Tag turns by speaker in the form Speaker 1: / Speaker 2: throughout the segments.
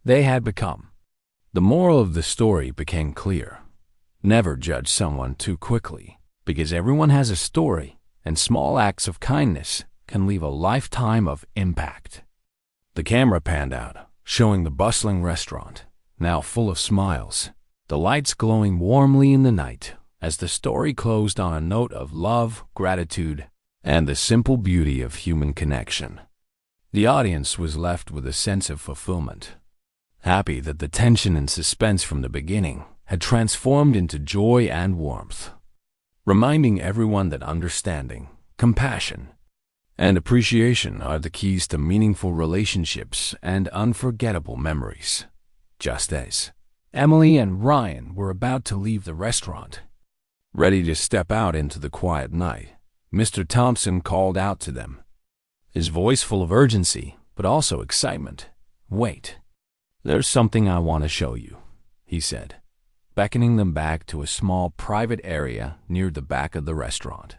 Speaker 1: they had become. The moral of the story became clear. Never judge someone too quickly, because everyone has a story, and small acts of kindness can leave a lifetime of impact. The camera panned out, showing the bustling restaurant, now full of smiles, the lights glowing warmly in the night, as the story closed on a note of love, gratitude, and the simple beauty of human connection. The audience was left with a sense of fulfillment, happy that the tension and suspense from the beginning had transformed into joy and warmth, reminding everyone that understanding, compassion, and appreciation are the keys to meaningful relationships and unforgettable memories. Just as Emily and Ryan were about to leave the restaurant, ready to step out into the quiet night, Mr. Thompson called out to them, his voice full of urgency, but also excitement. "Wait, there's something I want to show you," he said, beckoning them back to a small private area near the back of the restaurant.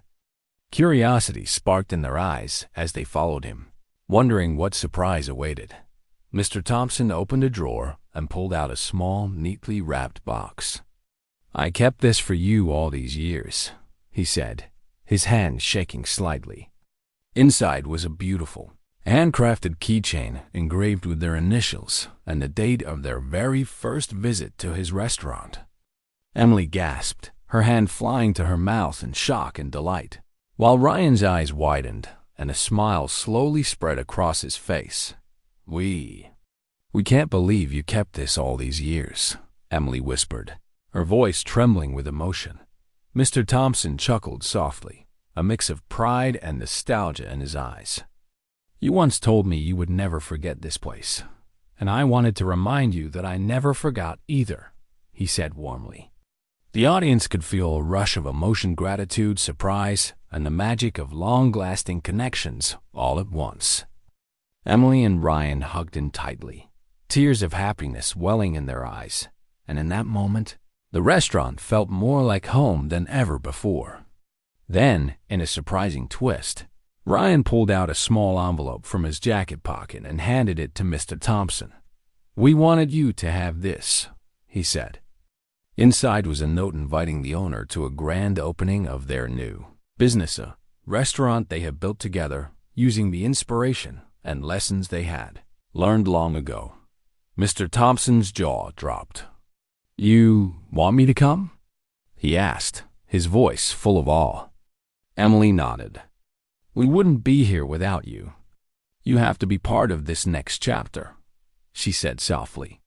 Speaker 1: Curiosity sparked in their eyes as they followed him, wondering what surprise awaited. Mr. Thompson opened a drawer and pulled out a small, neatly wrapped box. "I kept this for you all these years," he said, his hand shaking slightly. Inside was a beautiful, handcrafted keychain engraved with their initials and the date of their very first visit to his restaurant. Emily gasped, her hand flying to her mouth in shock and delight, while Ryan's eyes widened and a smile slowly spread across his face. We can't believe you kept this all these years," Emily whispered, her voice trembling with emotion. Mr. Thompson chuckled softly, a mix of pride and nostalgia in his eyes. "You once told me you would never forget this place, and I wanted to remind you that I never forgot either," he said warmly. The audience could feel a rush of emotion, gratitude, surprise, and the magic of long-lasting connections all at once. Emily and Ryan hugged in tightly, tears of happiness welling in their eyes, and in that moment, the restaurant felt more like home than ever before. Then, in a surprising twist, Ryan pulled out a small envelope from his jacket pocket and handed it to Mr. Thompson. "We wanted you to have this," he said. Inside was a note inviting the owner to a grand opening of their new business, a restaurant they had built together using the inspiration and lessons they had learned long ago. Mr. Thompson's jaw dropped. "You want me to come?" he asked, his voice full of awe. Emily nodded. "We wouldn't be here without you. You have to be part of this next chapter," she said softly.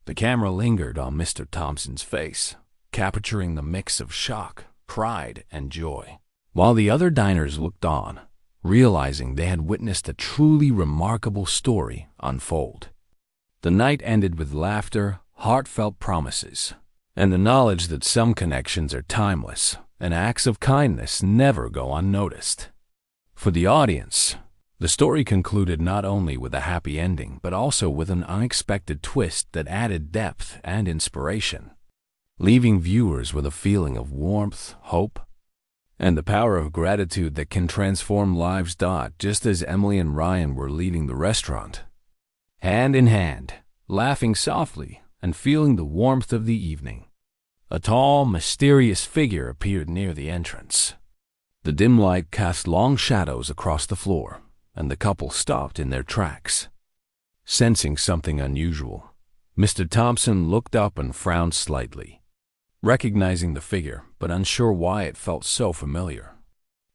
Speaker 1: The camera lingered on Mr. Thompson's face, capturing the mix of shock, pride, and joy, while the other diners looked on, realizing they had witnessed a truly remarkable story unfold. The night ended with laughter, heartfelt promises, and the knowledge that some connections are timeless and acts of kindness never go unnoticed. For the audience, the story concluded not only with a happy ending, but also with an unexpected twist that added depth and inspiration, leaving viewers with a feeling of warmth, hope, and the power of gratitude that can transform lives. Just as Emily and Ryan were leaving the restaurant, hand in hand, laughing softly and feeling the warmth of the evening, a tall, mysterious figure appeared near the entrance. The dim light cast long shadows across the floor, and the couple stopped in their tracks. Sensing something unusual, Mr. Thompson looked up and frowned slightly, recognizing the figure, but unsure why it felt so familiar.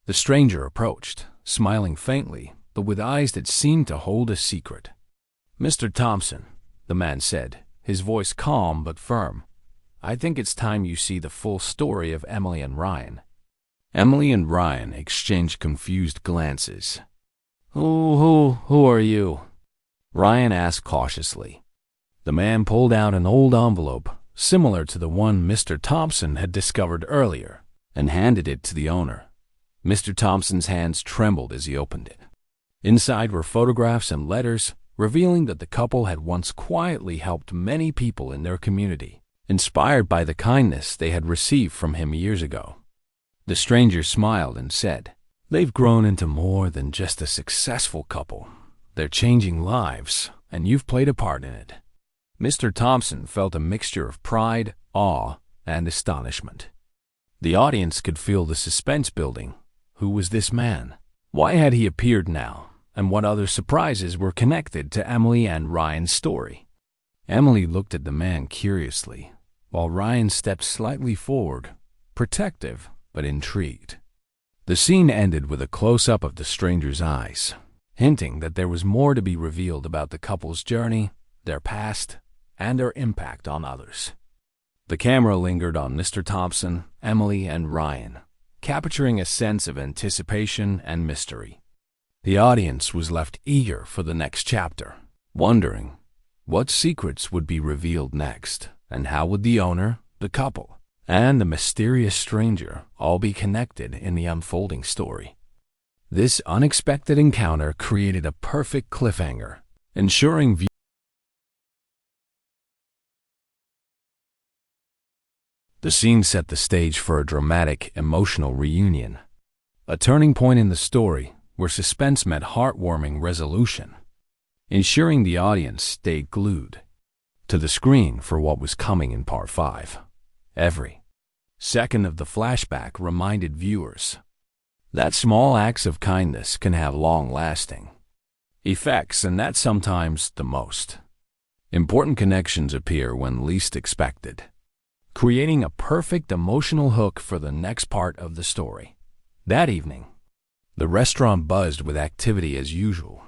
Speaker 1: The stranger approached, smiling faintly, but with eyes that seemed to hold a secret. "Mr. Thompson," the man said, his voice calm but firm, "I think it's time you see the full story of Emily and Ryan." Emily and Ryan exchanged confused glances. Who are you?" Ryan asked cautiously. The man pulled out an old envelope, similar to the one Mr. Thompson had discovered earlier, and handed it to the owner. Mr. Thompson's hands trembled as he opened it. Inside were photographs and letters, revealing that the couple had once quietly helped many people in their community, inspired by the kindness they had received from him years ago. The stranger smiled and said, "They've grown into more than just a successful couple. They're changing lives, and you've played a part in it. Mr. Thompson felt a mixture of pride, awe, and astonishment. The audience could feel the suspense building. Who was this man? Why had he appeared now? And what other surprises were connected to Emily and Ryan's story? Emily looked at the man curiously, while Ryan stepped slightly forward, protective but intrigued. The scene ended with a close-up of the stranger's eyes, hinting that there was more to be revealed about the couple's journey, their past, and their impact on others. The camera lingered on Mr. Thompson, Emily, and Ryan, capturing a sense of anticipation and mystery. The audience was left eager for the next chapter, wondering what secrets would be revealed next, and how would the owner, the couple, and the mysterious stranger all be connected in the unfolding story. This unexpected encounter created a perfect cliffhanger, ensuring the scene set the stage for a dramatic, emotional reunion, a turning point in the story where suspense met heartwarming resolution, ensuring the audience stayed glued to the screen for what was coming in Part 5. Every second of the flashback reminded viewers that small acts of kindness can have long-lasting effects, and that sometimes the most important connections appear when least expected, creating a perfect emotional hook for the next part of the story. That evening, the restaurant buzzed with activity as usual,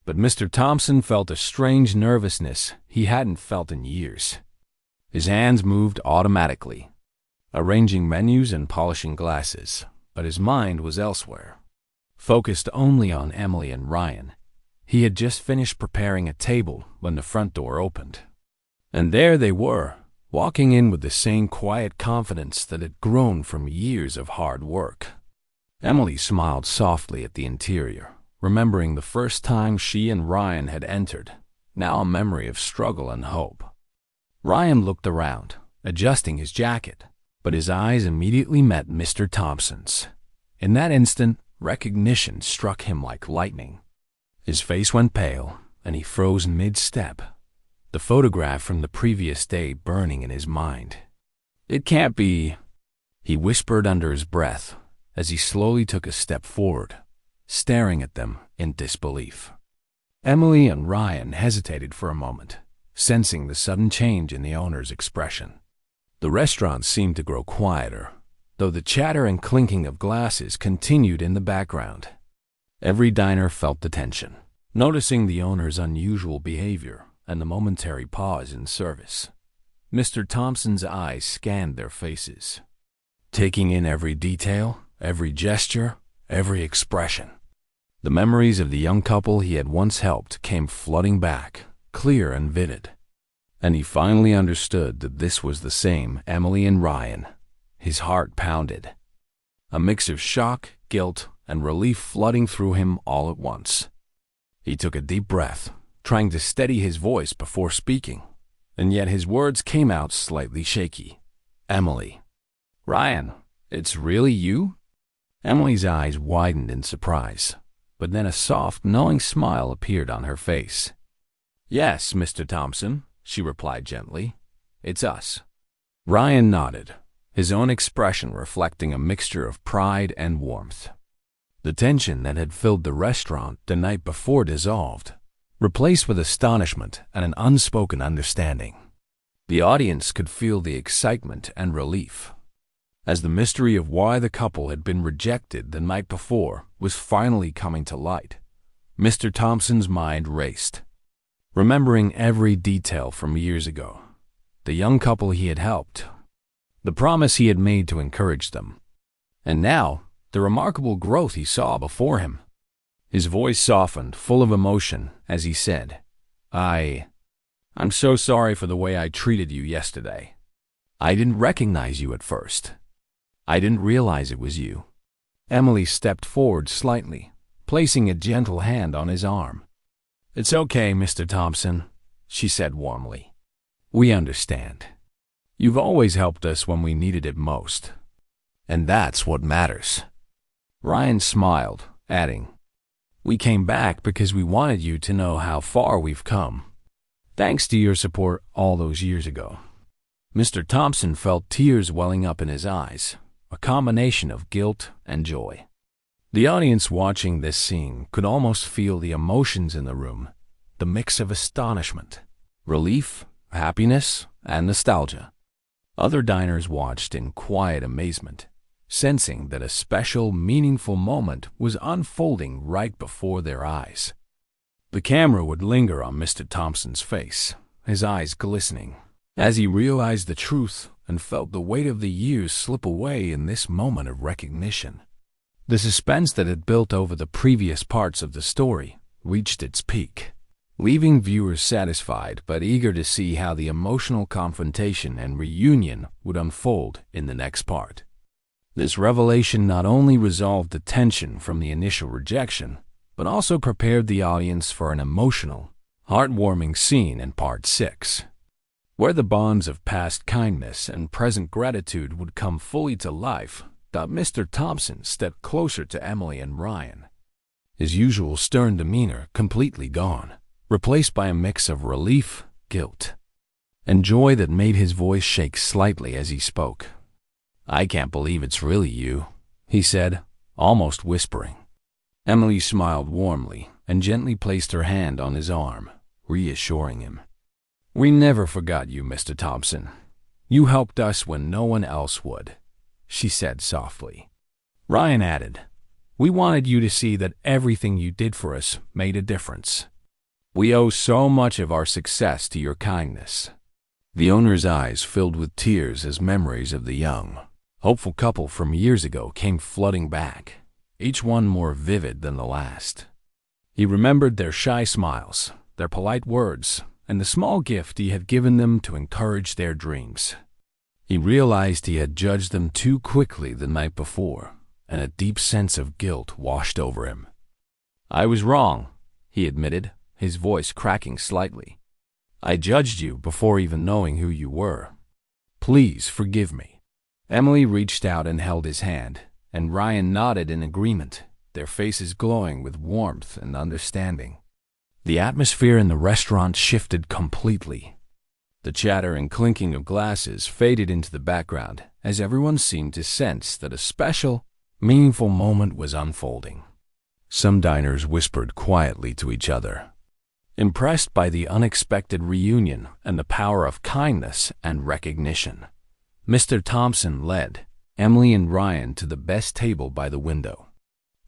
Speaker 1: but Mr. Thompson felt a strange nervousness he hadn't felt in years. His hands moved automatically, arranging menus and polishing glasses, but his mind was elsewhere, focused only on Emily and Ryan. He had just finished preparing a table when the front door opened, and there they were, walking in with the same quiet confidence that had grown from years of hard work. Emily smiled softly at the interior, remembering the first time she and Ryan had entered, now a memory of struggle and hope. Ryan looked around, adjusting his jacket, but his eyes immediately met Mr. Thompson's. In that instant, recognition struck him like lightning. His face went pale, and he froze mid-step, the photograph from the previous day burning in his mind. "It can't be," he whispered under his breath as he slowly took a step forward, staring at them in disbelief. Emily and Ryan hesitated for a moment, sensing the sudden change in the owner's expression. The restaurant seemed to grow quieter, though the chatter and clinking of glasses continued in the background. Every diner felt the tension, noticing the owner's unusual behavior and the momentary pause in service. Mr. Thompson's eyes scanned their faces, taking in every detail, every gesture, every expression. The memories of the young couple he had once helped came flooding back, clear and vivid. And he finally understood that this was the same Emily and Ryan. His heart pounded, a mix of shock, guilt, and relief flooding through him all at once. He took a deep breath, trying to steady his voice before speaking, and yet his words came out slightly shaky. "Emily." "Ryan, it's really you?" Emily's eyes widened in surprise, but then a soft, knowing smile appeared on her face. "Yes, Mr. Thompson," she replied gently. "It's us." Ryan nodded, his own expression reflecting a mixture of pride and warmth. The tension that had filled the restaurant the night before dissolved, replaced with astonishment and an unspoken understanding. The audience could feel the excitement and relief, as the mystery of why the couple had been rejected the night before was finally coming to light. Mr. Thompson's mind raced, remembering every detail from years ago, the young couple he had helped, the promise he had made to encourage them, and now the remarkable growth he saw before him. His voice softened, full of emotion, as he said, I'm so sorry for the way I treated you yesterday. I didn't recognize you at first. I didn't realize it was you." Emily stepped forward slightly, placing a gentle hand on his arm. "It's okay, Mr. Thompson," she said warmly. "We understand. You've always helped us when we needed it most, and that's what matters." Ryan smiled, adding, "We came back because we wanted you to know how far we've come. Thanks to your support all those years ago." Mr. Thompson felt tears welling up in his eyes, a combination of guilt and joy. The audience watching this scene could almost feel the emotions in the room, the mix of astonishment, relief, happiness, and nostalgia. Other diners watched in quiet amazement, sensing that a special, meaningful moment was unfolding right before their eyes. The camera would linger on Mr. Thompson's face, his eyes glistening, as he realized the truth and felt the weight of the years slip away in this moment of recognition. The suspense that had built over the previous parts of the story reached its peak, leaving viewers satisfied but eager to see how the emotional confrontation and reunion would unfold in the next part. This revelation not only resolved the tension from the initial rejection, but also prepared the audience for an emotional, heartwarming scene in Part 6, where the bonds of past kindness and present gratitude would come fully to life. Mr. Thompson stepped closer to Emily and Ryan, his usual stern demeanor completely gone, replaced by a mix of relief, guilt, and joy that made his voice shake slightly as he spoke. "I can't believe it's really you," he said, almost whispering. Emily smiled warmly and gently placed her hand on his arm, reassuring him. "We never forgot you, Mr. Thompson. You helped us when no one else would," she said softly. Ryan added, "We wanted you to see that everything you did for us made a difference. We owe so much of our success to your kindness." The owner's eyes filled with tears as memories of the young, hopeful couple from years ago came flooding back, each one more vivid than the last. He remembered their shy smiles, their polite words, and the small gift he had given them to encourage their dreams. He realized he had judged them too quickly the night before, and a deep sense of guilt washed over him. "I was wrong," he admitted, his voice cracking slightly. "I judged you before even knowing who you were. Please forgive me." Emily reached out and held his hand, and Ryan nodded in agreement, their faces glowing with warmth and understanding. The atmosphere in the restaurant shifted completely. The chatter and clinking of glasses faded into the background as everyone seemed to sense that a special, meaningful moment was unfolding. Some diners whispered quietly to each other, impressed by the unexpected reunion and the power of kindness and recognition. Mr. Thompson led Emily and Ryan to the best table by the window,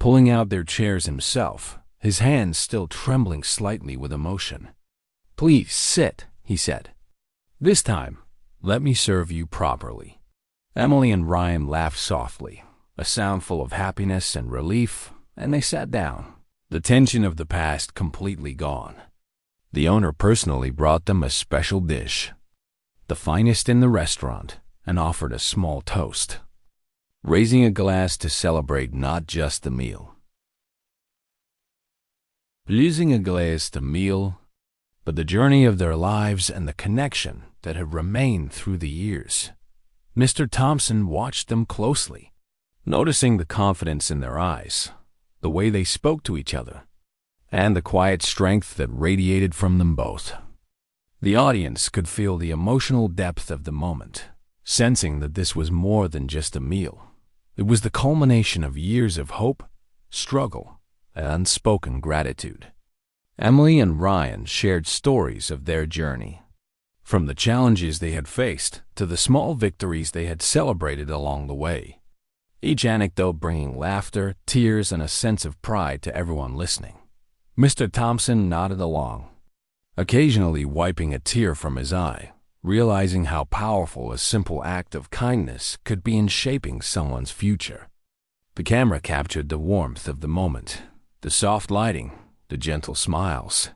Speaker 1: pulling out their chairs himself, his hands still trembling slightly with emotion. "Please sit," he said. "This time, let me serve you properly." Emily and Ryan laughed softly, a sound full of happiness and relief, and they sat down, the tension of the past completely gone. The owner personally brought them a special dish, the finest in the restaurant, and offered a small toast, raising a glass to celebrate not just the meal. Raising a glass to meal, but the journey of their lives and the connection that had remained through the years. Mr. Thompson watched them closely, noticing the confidence in their eyes, the way they spoke to each other, and the quiet strength that radiated from them both. The audience could feel the emotional depth of the moment, sensing that this was more than just a meal. It was the culmination of years of hope, struggle, and unspoken gratitude. Emily and Ryan shared stories of their journey, from the challenges they had faced to the small victories they had celebrated along the way, each anecdote bringing laughter, tears, and a sense of pride to everyone listening. Mr. Thompson nodded along, occasionally wiping a tear from his eye, realizing how powerful a simple act of kindness could be in shaping someone's future. The camera captured the warmth of the moment, the soft lighting, the gentle smiles,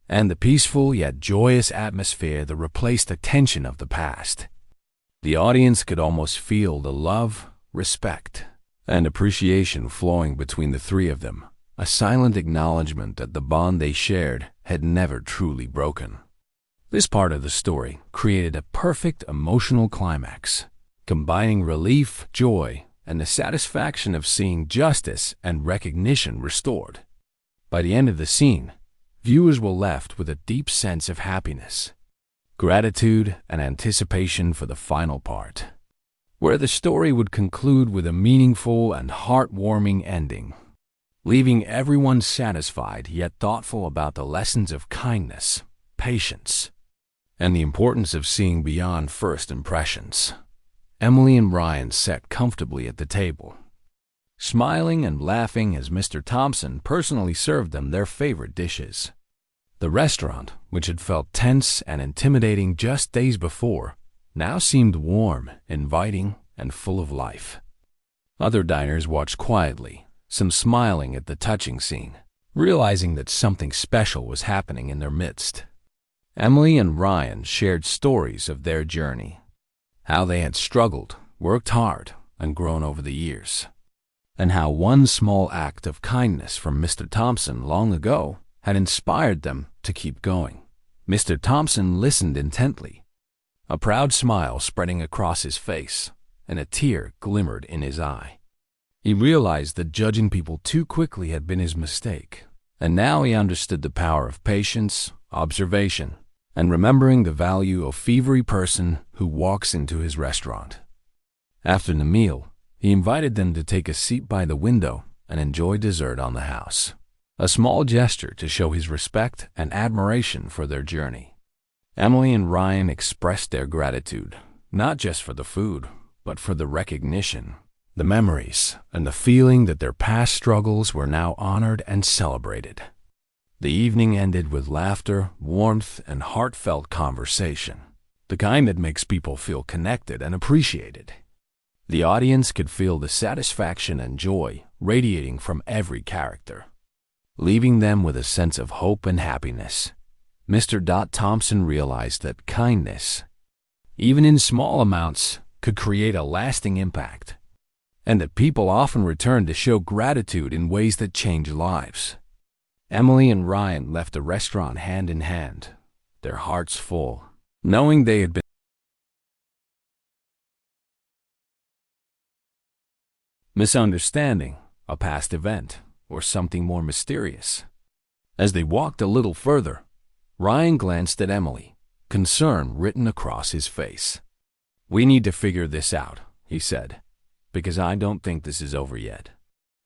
Speaker 1: and the peaceful yet joyous atmosphere that replaced the tension of the past. The audience could almost feel the love, respect, and appreciation flowing between the three of them, a silent acknowledgement that the bond they shared had never truly broken. This part of the story created a perfect emotional climax, combining relief, joy, and the satisfaction of seeing justice and recognition restored. By the end of the scene, viewers were left with a deep sense of happiness, gratitude, and anticipation for the final part, where the story would conclude with a meaningful and heartwarming ending, leaving everyone satisfied yet thoughtful about the lessons of kindness, patience, and the importance of seeing beyond first impressions. Emily and Ryan sat comfortably at the table, smiling and laughing as Mr. Thompson personally served them their favorite dishes. The restaurant, which had felt tense and intimidating just days before, now seemed warm, inviting, and full of life. Other diners watched quietly, some smiling at the touching scene, realizing that something special was happening in their midst. Emily and Ryan shared stories of their journey, how they had struggled, worked hard, and grown over the years, and how one small act of kindness from Mr. Thompson long ago had inspired them to keep going. Mr. Thompson listened intently, a proud smile spreading across his face, and a tear glimmered in his eye. He realized that judging people too quickly had been his mistake, and now he understood the power of patience, observation, and remembering the value of every person who walks into his restaurant. After the meal, he invited them to take a seat by the window and enjoy dessert on the house, a small gesture to show his respect and admiration for their journey. Emily and Ryan expressed their gratitude, not just for the food, but for the recognition, the memories, and the feeling that their past struggles were now honored and celebrated. The evening ended with laughter, warmth, and heartfelt conversation, the kind that makes people feel connected and appreciated. The audience could feel the satisfaction and joy radiating from every character, leaving them with a sense of hope and happiness. Mr. Thompson realized that kindness, even in small amounts, could create a lasting impact, and that people often return to show gratitude in ways that change lives. Emily and Ryan left the restaurant hand in hand, their hearts full, knowing they had been misunderstanding, a past event, or something more mysterious. As they walked a little further, Ryan glanced at Emily, concern written across his face. "We need to figure this out," he said, "because I don't think this is over yet."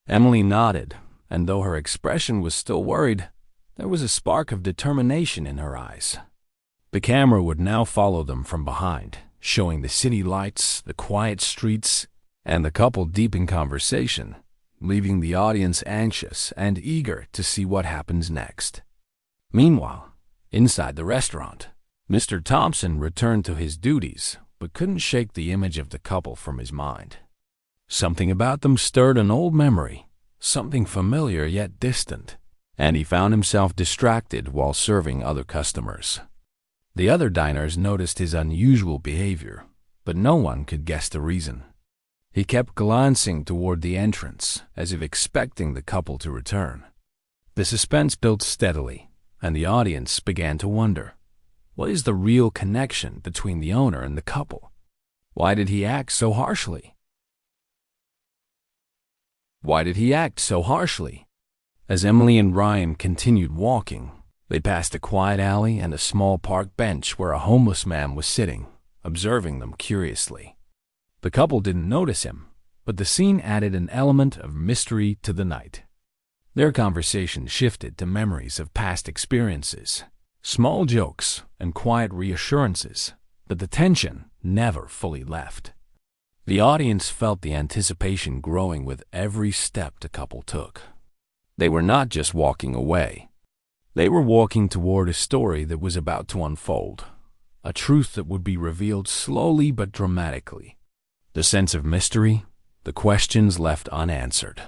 Speaker 1: Emily nodded, and though her expression was still worried, there was a spark of determination in her eyes. The camera would now follow them from behind, showing the city lights, the quiet streets, and the couple deep in conversation, leaving the audience anxious and eager to see what happens next. Meanwhile, inside the restaurant, Mr. Thompson returned to his duties, but couldn't shake the image of the couple from his mind. Something about them stirred an old memory, something familiar yet distant, and he found himself distracted while serving other customers. The other diners noticed his unusual behavior, but no one could guess the reason. He kept glancing toward the entrance, as if expecting the couple to return. The suspense built steadily, and the audience began to wonder, what is the real connection between the owner and the couple? Why did he act so harshly? As Emily and Ryan continued walking, they passed a quiet alley and a small park bench where a homeless man was sitting, observing them curiously. The couple didn't notice him, but the scene added an element of mystery to the night. Their conversation shifted to memories of past experiences, small jokes, and quiet reassurances, but the tension never fully left. The audience felt the anticipation growing with every step the couple took. They were not just walking away. They were walking toward a story that was about to unfold, a truth that would be revealed slowly but dramatically. The sense of mystery, the questions left unanswered,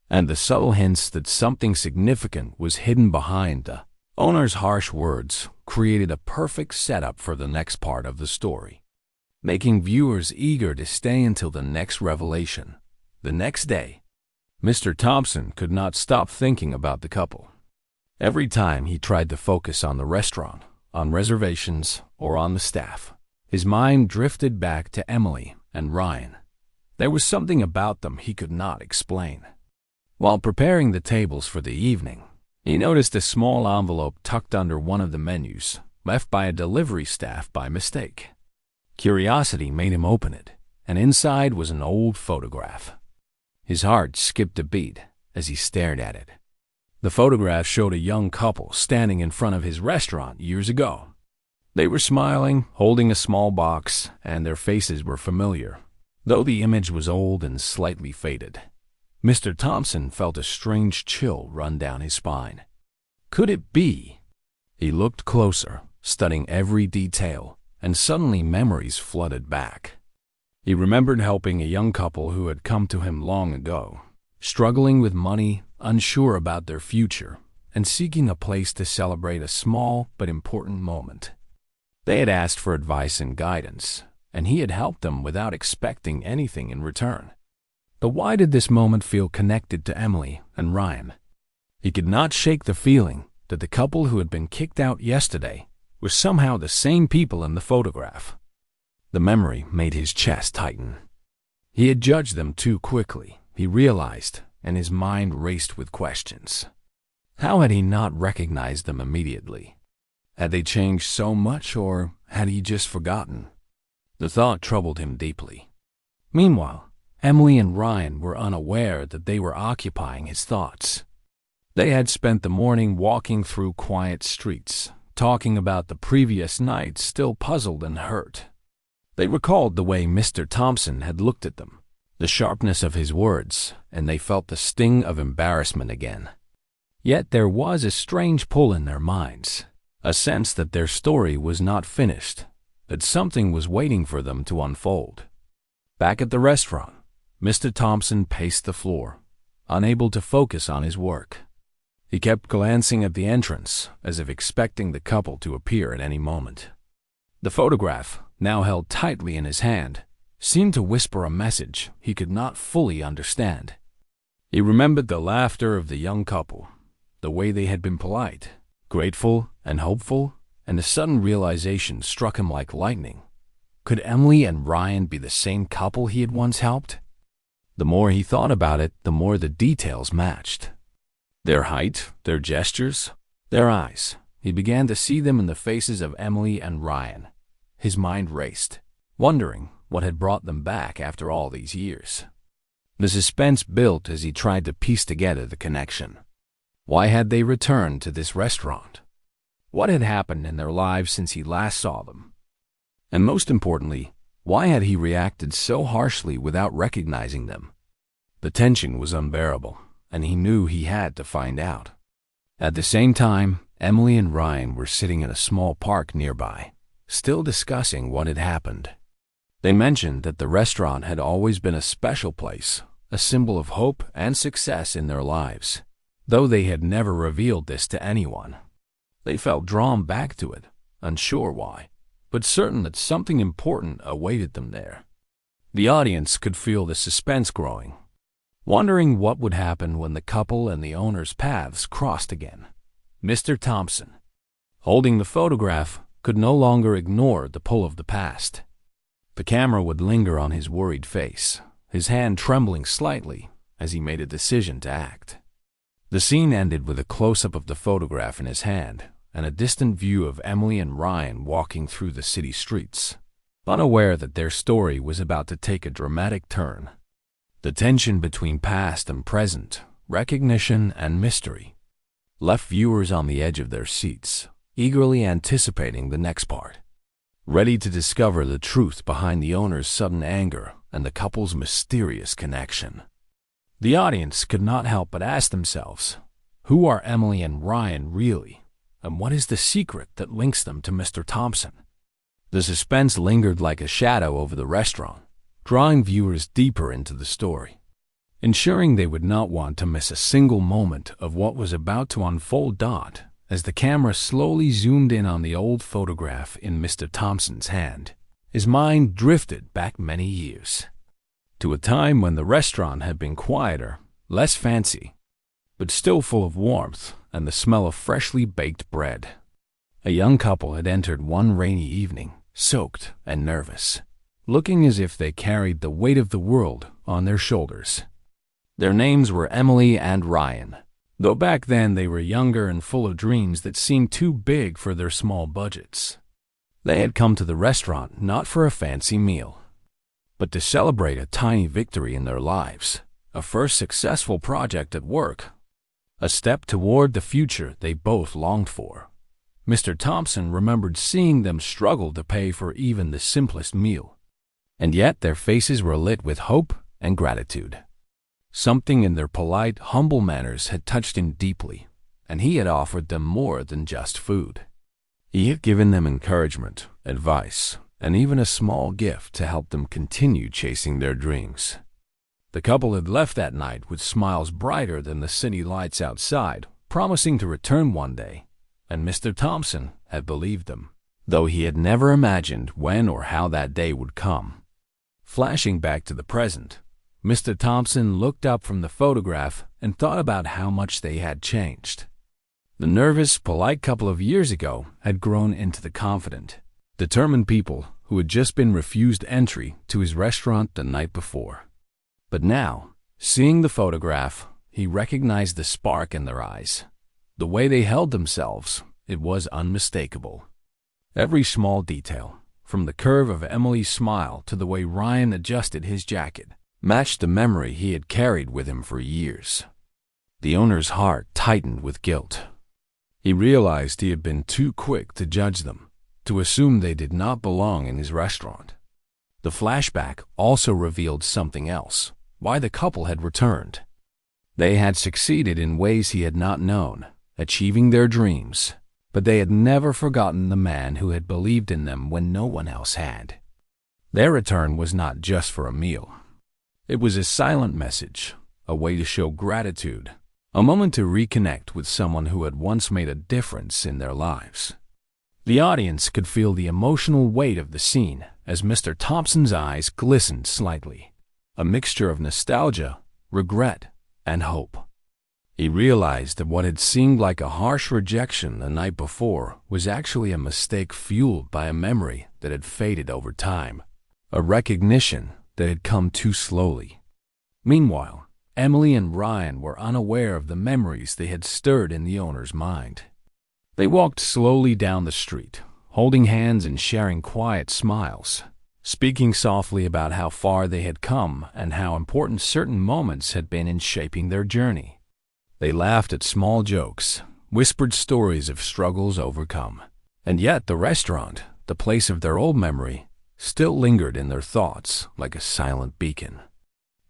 Speaker 1: and the subtle hints that something significant was hidden behind the owner's harsh words created a perfect setup for the next part of the story, making viewers eager to stay until the next revelation. The next day, Mr. Thompson could not stop thinking about the couple. Every time he tried to focus on the restaurant, on reservations, or on the staff, his mind drifted back to Emily and Ryan. There was something about them he could not explain. While preparing the tables for the evening, He noticed a small envelope tucked under one of the menus, left by a delivery staff by mistake. Curiosity made him open it, and inside was an old photograph. His heart skipped a beat as he stared at it. The photograph showed a young couple standing in front of his restaurant years ago. They were smiling, holding a small box, and their faces were familiar, though the image was old and slightly faded. Mr. Thompson felt a strange chill run down his spine. Could it be? He looked closer, studying every detail, and suddenly memories flooded back. He remembered helping a young couple who had come to him long ago, struggling with money, unsure about their future, and seeking a place to celebrate a small but important moment. They had asked for advice and guidance, and he had helped them without expecting anything in return. But why did this moment feel connected to Emily and Ryan? He could not shake the feeling that the couple who had been kicked out yesterday were somehow the same people in the photograph. The memory made his chest tighten. He had judged them too quickly, he realized, and his mind raced with questions. How had he not recognized them immediately? Had they changed so much, or had he just forgotten? The thought troubled him deeply. Meanwhile, Emily and Ryan were unaware that they were occupying his thoughts. They had spent the morning walking through quiet streets, talking about the previous night, still puzzled and hurt. They recalled the way Mr. Thompson had looked at them, the sharpness of his words, and they felt the sting of embarrassment again. Yet there was a strange pull in their minds, a sense that their story was not finished, that something was waiting for them to unfold. Back at the restaurant, Mr. Thompson paced the floor, unable to focus on his work. He kept glancing at the entrance, as if expecting the couple to appear at any moment. The photograph, now held tightly in his hand, seemed to whisper a message he could not fully understand. He remembered the laughter of the young couple, the way they had been polite, grateful, and hopeful, and a sudden realization struck him like lightning. Could Emily and Ryan be the same couple he had once helped? The more he thought about it, the more the details matched. Their height, their gestures, their eyes. He began to see them in the faces of Emily and Ryan. His mind raced, wondering what had brought them back after all these years. The suspense built as he tried to piece together the connection. Why had they returned to this restaurant? What had happened in their lives since he last saw them? And most importantly, why had he reacted so harshly without recognizing them? The tension was unbearable, and he knew he had to find out. At the same time, Emily and Ryan were sitting in a small park nearby, still discussing what had happened. They mentioned that the restaurant had always been a special place, a symbol of hope and success in their lives, though they had never revealed this to anyone. They felt drawn back to it, unsure why, but certain that something important awaited them there. The audience could feel the suspense growing, wondering what would happen when the couple and the owner's paths crossed again. Mr. Thompson, holding the photograph, could no longer ignore the pull of the past. The camera would linger on his worried face, his hand trembling slightly as he made a decision to act. The scene ended with a close-up of the photograph in his hand and a distant view of Emily and Ryan walking through the city streets, unaware that their story was about to take a dramatic turn. The tension between past and present, recognition and mystery, left viewers on the edge of their seats, eagerly anticipating the next part, ready to discover the truth behind the owner's sudden anger and the couple's mysterious connection. The audience could not help but ask themselves, who are Emily and Ryan really, and what is the secret that links them to Mr. Thompson? The suspense lingered like a shadow over the restaurant, drawing viewers deeper into the story, ensuring they would not want to miss a single moment of what was about to unfold. As the camera slowly zoomed in on the old photograph in Mr. Thompson's hand, his mind drifted back many years, to a time when the restaurant had been quieter, less fancy, but still full of warmth and the smell of freshly baked bread. A young couple had entered one rainy evening, soaked and nervous, looking as if they carried the weight of the world on their shoulders. Their names were Emily and Ryan. though back then they were younger and full of dreams that seemed too big for their small budgets. They had come to the restaurant not for a fancy meal, but to celebrate a tiny victory in their lives, a first successful project at work, a step toward the future they both longed for. Mr. Thompson remembered seeing them struggle to pay for even the simplest meal, and yet their faces were lit with hope and gratitude. Something in their polite, humble manners had touched him deeply, and he had offered them more than just food. He had given them encouragement, advice, and even a small gift to help them continue chasing their dreams. The couple had left that night with smiles brighter than the city lights outside, promising to return one day, and Mr. Thompson had believed them, though he had never imagined when or how that day would come. Flashing back to the present, Mr. Thompson looked up from the photograph and thought about how much they had changed. The nervous, polite couple of years ago had grown into the confident, determined people who had just been refused entry to his restaurant the night before. But now, seeing the photograph, he recognized the spark in their eyes. The way they held themselves, it was unmistakable. Every small detail, from the curve of Emily's smile to the way Ryan adjusted his jacket, matched the memory he had carried with him for years. The owner's heart tightened with guilt. He realized he had been too quick to judge them, to assume they did not belong in his restaurant. The flashback also revealed something else, why the couple had returned. They had succeeded in ways he had not known, achieving their dreams, but they had never forgotten the man who had believed in them when no one else had. Their return was not just for a meal. It was a silent message, a way to show gratitude, a moment to reconnect with someone who had once made a difference in their lives. The audience could feel the emotional weight of the scene as Mr. Thompson's eyes glistened slightly, a mixture of nostalgia, regret, and hope. He realized that what had seemed like a harsh rejection the night before was actually a mistake fueled by a memory that had faded over time, a recognition that had come too slowly. Meanwhile, Emily and Ryan were unaware of the memories they had stirred in the owner's mind. They walked slowly down the street, holding hands and sharing quiet smiles, speaking softly about how far they had come and how important certain moments had been in shaping their journey. They laughed at small jokes, whispered stories of struggles overcome, and yet the restaurant, the place of their old memory, still lingered in their thoughts like a silent beacon.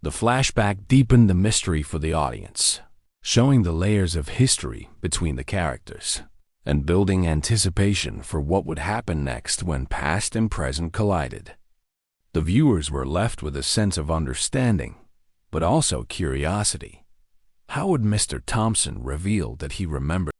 Speaker 1: The flashback deepened the mystery for the audience, showing the layers of history between the characters, and building anticipation for what would happen next when past and present collided. The viewers were left with a sense of understanding, but also curiosity. How would Mr. Thompson reveal that he remembered